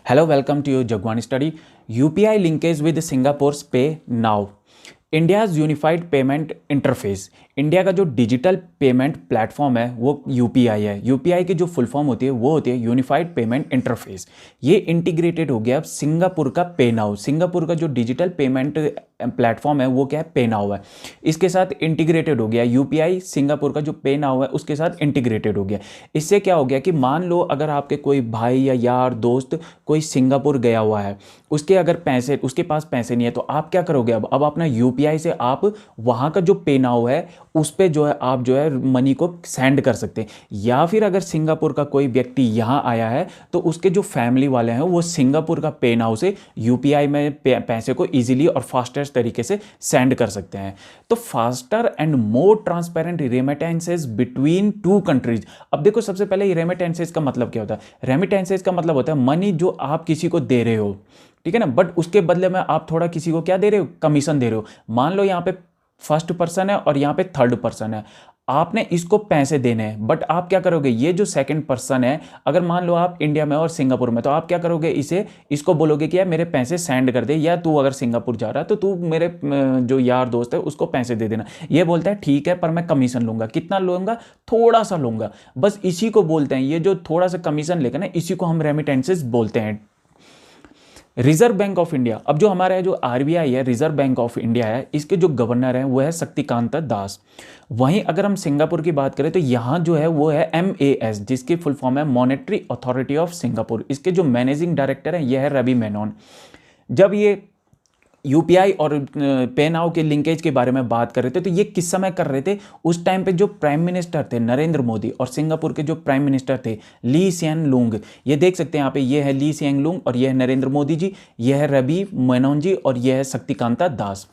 Hello, welcome to your Jagwani study. UPI linkage with Singapore's Pay Now. India's unified payment interface, India का जो digital payment platform है वो UPI है। UPI की जो full form होती है वो होती है यूनिफाइड पेमेंट इंटरफेस। ये इंटीग्रेटेड हो गया अब सिंगापुर का पे नाउ। सिंगापुर का जो डिजिटल पेमेंट प्लेटफॉर्म है वो क्या है, पे नाउ है। इसके साथ इंटीग्रेटेड हो गया यूपीआई। सिंगापुर का जो पे नाउ है उसके साथ इंटीग्रेटेड हो गया। इससे क्या हो गया कि मान लो अगर आपके कोई भाई या यार दोस्त कोई सिंगापुर गया हुआ है, उसके अगर पैसे, उसके पास पैसे नहीं है, तो आप क्या करोगे, अब अपना यूपीआई से आप वहाँ का जो पे नाउ है उस पे जो है आप जो है मनी को सेंड कर सकते हैं। या फिर अगर सिंगापुर का कोई व्यक्ति यहाँ आया है तो उसके जो फैमिली वाले हैं वो सिंगापुर का पे नाउ से यूपीआई में पैसे को इजीली और फास्टेस्ट तरीके से सेंड कर सकते हैं। तो faster and more transparent remittances between two countries. अब देखो, सबसे पहले रेमिटेंसेज का मतलब क्या होता है। रेमिटेंसेज का मतलब होता है मनी जो आप किसी को दे रहे हो, ठीक है ना, बट उसके बदले में आप थोड़ा किसी को क्या दे रहे हो, कमीशन दे रहे हो। मान लो यहाँ पे फर्स्ट पर्सन है और यहाँ पे थर्ड पर्सन है, आपने इसको पैसे देने हैं, बट आप क्या करोगे, ये जो सेकंड पर्सन है, अगर मान लो आप इंडिया में और सिंगापुर में, तो आप क्या करोगे, इसको बोलोगे कि यार मेरे पैसे सेंड कर दे, या तू अगर सिंगापुर जा रहा है तो तू मेरे जो यार दोस्त है उसको पैसे दे देना। ये बोलता है ठीक है पर मैं कमीशन लूंगा। कितना लूंगा, थोड़ा सा लूंगा। बस इसी को बोलते हैं, ये जो थोड़ा सा कमीशन लेकर ना, इसी को हम रेमिटेंसेस बोलते हैं। रिजर्व बैंक ऑफ इंडिया, अब जो हमारा है जो आरबीआई है, रिजर्व बैंक ऑफ इंडिया है, इसके जो गवर्नर हैं वो है शक्तिकांत दास। वहीं अगर हम सिंगापुर की बात करें तो यहाँ जो है वो है MAS, जिसकी फुल फॉर्म है मॉनेटरी अथॉरिटी ऑफ सिंगापुर। इसके जो मैनेजिंग डायरेक्टर हैं ये है रवि मेनन। जब ये यूपीआई और पे नाउ के लिंकेज के बारे में बात कर रहे थे तो ये किस समय कर रहे थे, उस टाइम पे जो प्राइम मिनिस्टर थे नरेंद्र मोदी, और सिंगापुर के जो प्राइम मिनिस्टर थे ली सिएन लूंग। ये देख सकते हैं यहाँ पे, ये है ली सिएन लूंग और ये है नरेंद्र मोदी जी, ये है रवि मेनन जी और ये है शक्तिकांता दास।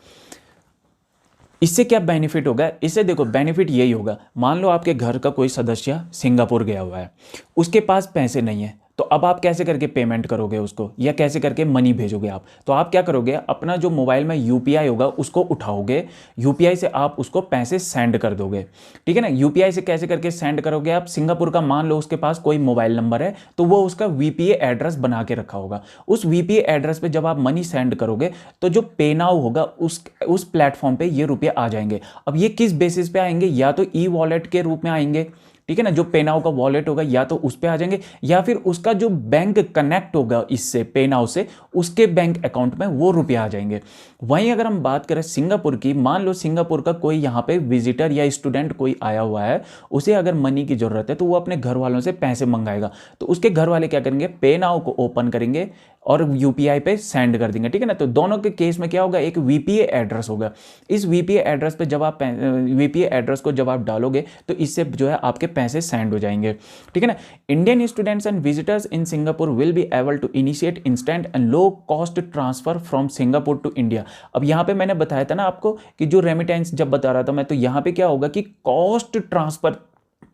इससे क्या बेनिफिट होगा, इससे देखो बेनिफिट यही होगा, मान लो आपके घर का कोई सदस्य सिंगापुर गया हुआ है, उसके पास पैसे नहीं है, तो अब आप कैसे करके पेमेंट करोगे उसको, या कैसे करके मनी भेजोगे आप। तो आप क्या करोगे, अपना जो मोबाइल में यूपीआई होगा उसको उठाओगे, यूपीआई से आप उसको पैसे सेंड कर दोगे, ठीक है ना। यूपीआई से कैसे करके सेंड करोगे आप, सिंगापुर का मान लो उसके पास कोई मोबाइल नंबर है तो वो उसका वीपीए एड्रेस बना के रखा होगा। उस वीपीए एड्रेस पे जब आप मनी सेंड करोगे तो जो पे नाउ होगा उस प्लेटफॉर्म पे ये रुपये आ जाएंगे। अब ये किस बेसिस पे आएंगे, या तो ई वॉलेट के रूप में आएंगे, ठीक है ना, जो पे नाउ का वॉलेट होगा या तो उस पे आ जाएंगे, या फिर उसका जो बैंक कनेक्ट होगा इससे पे नाउ से, उसके बैंक अकाउंट में वो रुपये आ जाएंगे। वहीं अगर हम बात करें सिंगापुर की, मान लो सिंगापुर का कोई यहाँ पे विजिटर या स्टूडेंट कोई आया हुआ है, उसे अगर मनी की जरूरत है तो वो अपने घर वालों से पैसे मंगाएगा, तो उसके घर वाले क्या करेंगे, पे नाउ को ओपन करेंगे और यूपीआई पे सेंड कर देंगे, ठीक है ना। तो दोनों के केस में क्या होगा, एक वीपीए एड्रेस होगा। इस वीपीए एड्रेस पे जब आप वीपीए एड्रेस को जब आप डालोगे तो इससे जो है आपके पैसे सेंड हो जाएंगे, ठीक है ना। Indian students and visitors in Singapore will be able to initiate instant and low cost transfer from Singapore to India. अब यहाँ पे मैंने बताया था ना आपको कि जो रेमिटेंस जब बता रहा था मैं, तो यहाँ पे क्या होगा कि कॉस्ट ट्रांसफर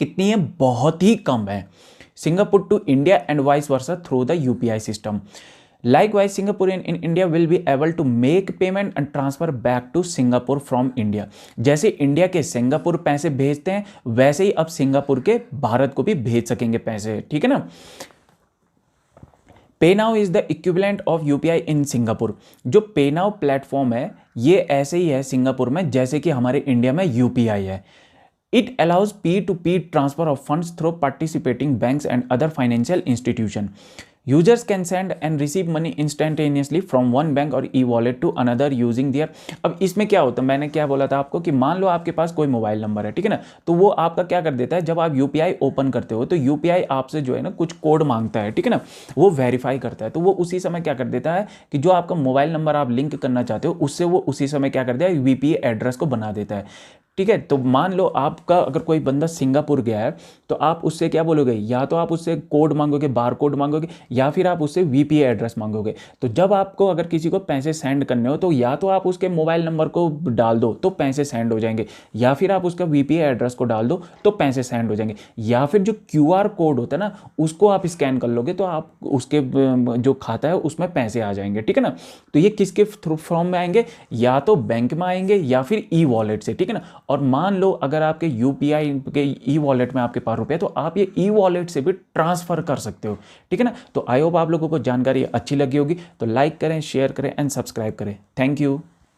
कितनी है, बहुत ही कम है, Singapore to India and vice versa through the UPI system. Likewise, Singaporean in India will be able to make payment and transfer back to Singapore from India। जैसे इंडिया के सिंगापुर पैसे भेजते हैं वैसे ही अब सिंगापुर के भारत को भी भेज सकेंगे पैसे, ठीक है ना। पे now is the equivalent of UPI in Singapore. जो पे नाउ प्लेटफॉर्म है ये ऐसे ही है सिंगापुर में जैसे कि हमारे इंडिया में यूपीआई है। It allows P2P transfer of funds through participating banks and other financial institution. Users can send and receive money instantaneously from one bank or e-wallet to another using their। अब इसमें क्या होता है, मैंने क्या बोला था आपको कि मान लो आपके पास कोई मोबाइल नंबर है, ठीक है ना, तो वो आपका क्या कर देता है, जब आप यूपीआई ओपन करते हो तो यूपीआई आपसे जो है ना कुछ कोड मांगता है, ठीक है ना, वो वेरीफाई करता है। तो वो उसी समय क्या कर देता है कि जो आपका मोबाइल नंबर आप लिंक करना चाहते हो उससे वो उसी समय क्या कर देता है, वीपीए एड्रेस को बना देता है, ठीक है। तो मान लो आपका अगर कोई बंदा सिंगापुर गया है तो आप उससे क्या बोलोगे, या तो आप उससे कोड मांगोगे, बार कोड मांगोगे, या फिर आप उससे वीपीए एड्रेस मांगोगे। तो जब आपको अगर किसी को पैसे सेंड करने हो तो या तो आप उसके मोबाइल नंबर को डाल दो तो पैसे सेंड हो जाएंगे, या फिर आप उसका वीपीए एड्रेस को डाल दो तो पैसे सेंड हो जाएंगे, या फिर जो क्यूआर कोड होता है ना उसको आप स्कैन कर लोगे तो आप उसके जो खाता है उसमें पैसे आ जाएंगे, ठीक है ना। तो ये किसके थ्रू फॉर्म में आएंगे, या तो बैंक में आएंगे या फिर ई वॉलेट से, ठीक है ना। और मान लो अगर आपके यूपीआई के ई वॉलेट में आपके पास रुपये, तो आप ये ई वॉलेट से भी ट्रांसफ़र कर सकते हो। ठीक है ना। तो आई होप आप लोगों को जानकारी अच्छी लगी होगी, तो लाइक करें, शेयर करें एंड सब्सक्राइब करें। Thank you.